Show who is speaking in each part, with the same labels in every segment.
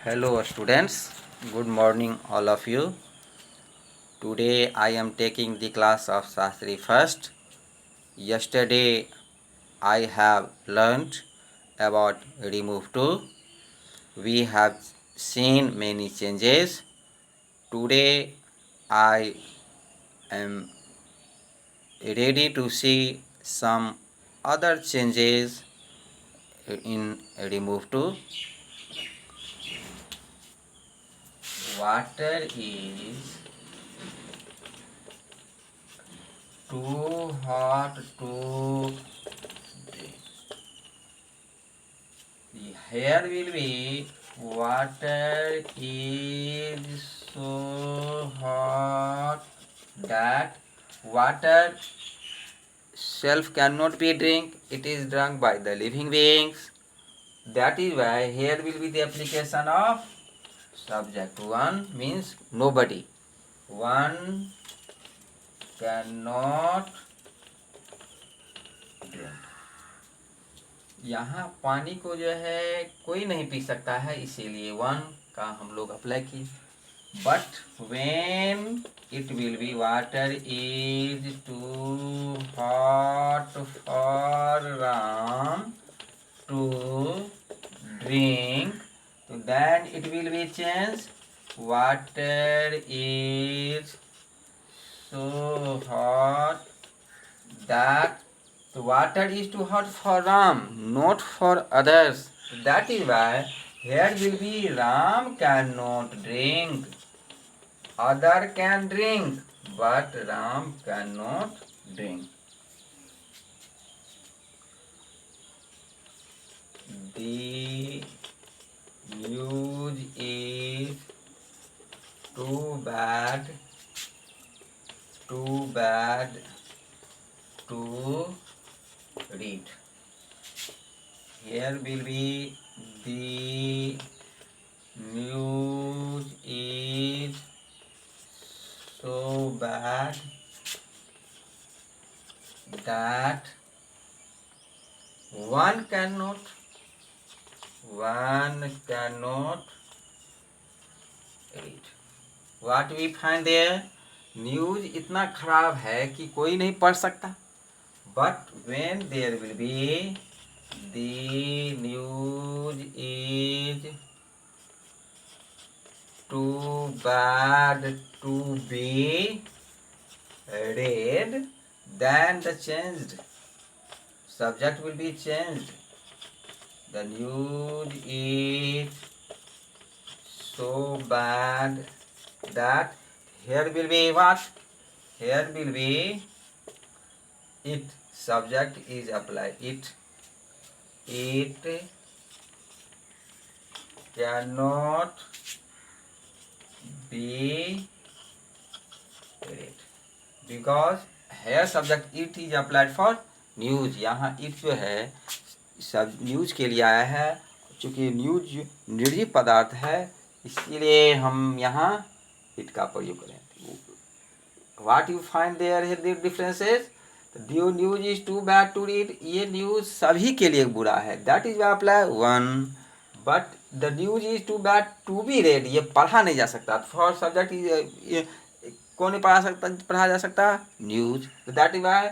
Speaker 1: Hello students, good morning all of you. Today I am taking the class of Shastri first. Yesterday I have learnt about remove to. We have seen many changes. Today I am ready to see some other changes in remove to. Water is too hot to drink. Here will be water is so hot that water self cannot be drink. It is drunk by the living beings. That is why here will be the application of subject. One means nobody. One cannot drink. यहाँ पानी को जो है कोई नहीं P सकता है, इसीलिए वन का हम लोग अप्लाई किए. But when it will be water is too hot for ram to drink, तो then it will be change. Water is so hot that. The water is too hot for Ram, not for others. That is why here will be Ram cannot drink. Other can drink, but Ram cannot drink. The news is too bad to read. Here will be the news is so bad that one cannot read. What we find there? News इतना खराब है कि कोई नहीं पढ़ सकता. But when there will be the news is too bad to be read, then the changed subject will be changed. The news is so bad that here will be what? Here will be it. Subject is applied. It cannot be read because here subject it is applied for news. यहाँ it जो है सब news के लिए आया है. चूँकि news निर्जीव पदार्थ है, इसलिए हम यहाँ it का प्रयोग करें. What you find there here the differences? The news is too bad to read. ये न्यूज सभी के लिए बुरा है. That is why apply one. But the news is too bad to be read. ये पढ़ा नहीं जा सकता. For subject is कौन नहीं पढ़ा जा सकता? News. That is why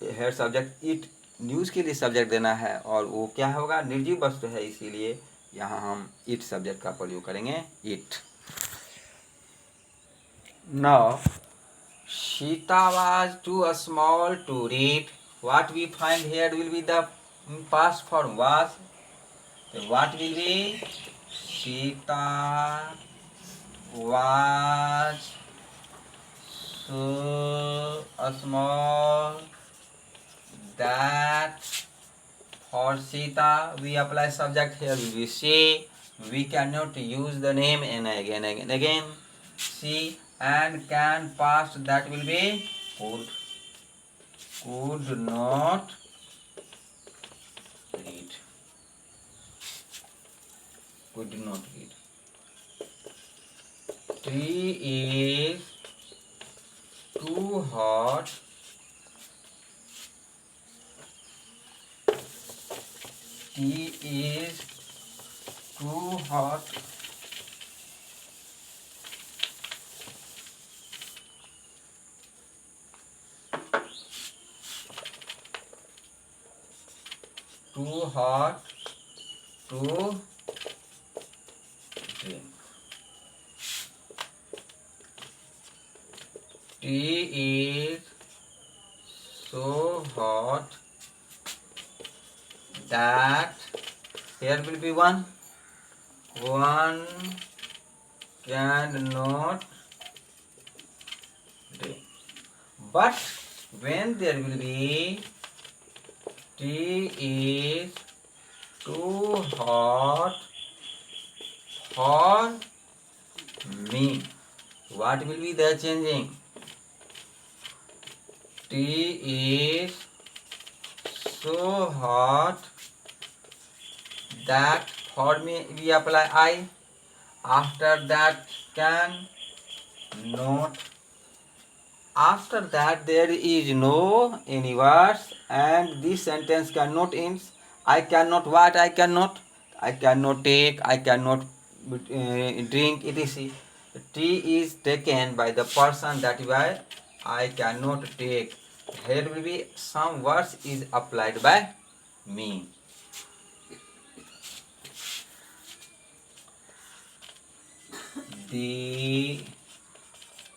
Speaker 1: here subject it. News के लिए सब्जेक्ट देना है और वो क्या होगा? निर्जीव वस्तु है, इसीलिए यहाँ हम इट सब्जेक्ट का प्रयोग करेंगे. It. Now Sita was too small to read. What we find here will be the past form was. What will be? Sita was so small that for Sita we apply subject. Here we will see. We cannot use the name and again. See. And can past, that will be could not read. Could not read. Tree is too hot tea is too hot too hot to drink. Tea is so hot that here will be one cannot drink. But when there will be tea is too hot for me, what will be the changing? Tea is so hot that for me we apply I. After that can not. After that there is no any words and this sentence cannot end. I cannot what? I cannot take, I cannot drink, etc. Tea is taken by the person, that is why I cannot take. Here will be some words is applied by me. The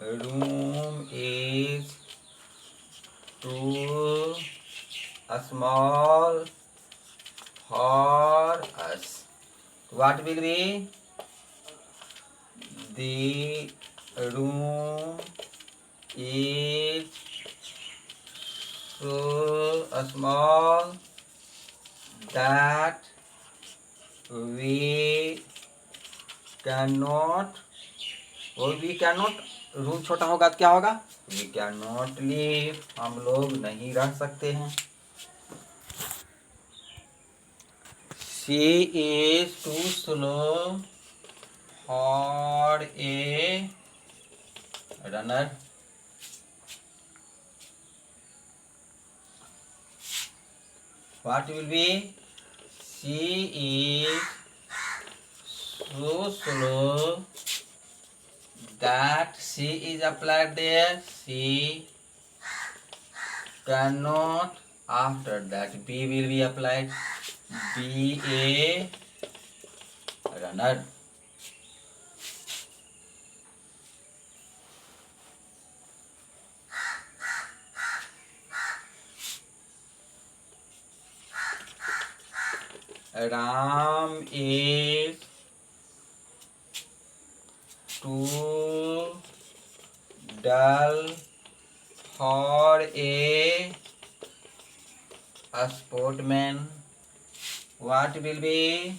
Speaker 1: room is too small for us. What will be? The room is so small that we cannot, और we cannot, room छोटा होगा तो क्या होगा? We cannot live, हम लोग नहीं रह सकते हैं. She is too slow for a runner. What will be? She is so slow that she is applied there. She cannot. After that be will be applied. Be a runner. Ram is too dull for a sportsman. What will be?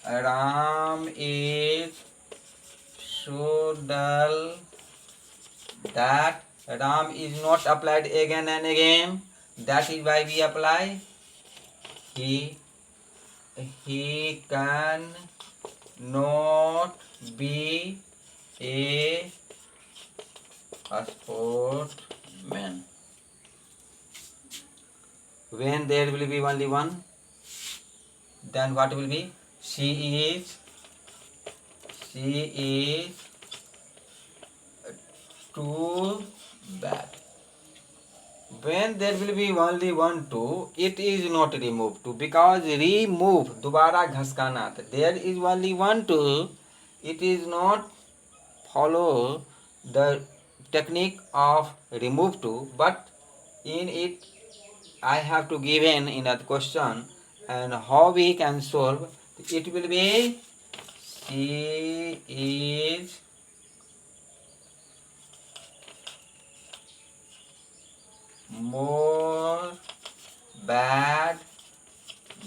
Speaker 1: Ram is so dull that Ram is not applied again and again. That is why we apply he can not be a sportsman. When there will be only one, then what will be? She is too bad. When there will be only one two, it is not removed to, because remove दोबारा घसकाना. There is only one two, it is not follow the technique of remove to, but in it I have to give in another question, and how we can solve. It will be she is more bad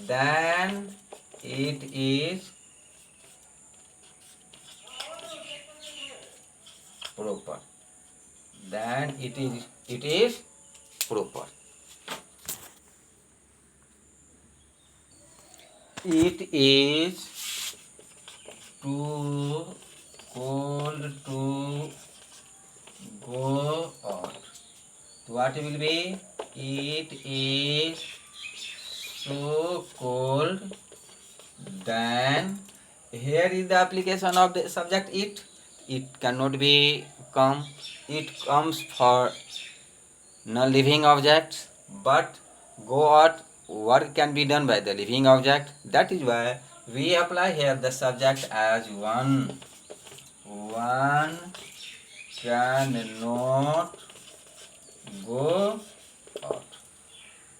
Speaker 1: than it is proper. Then it is proper. It is too cold to go out. What will be? It is so cold. Then here is the application of the subject it. It cannot be come. It comes for non-living objects. But go out work can be done by the living object. That is why we apply here the subject as one. One cannot go out.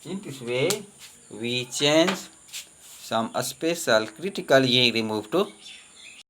Speaker 1: In this way, we change some special critical e remove to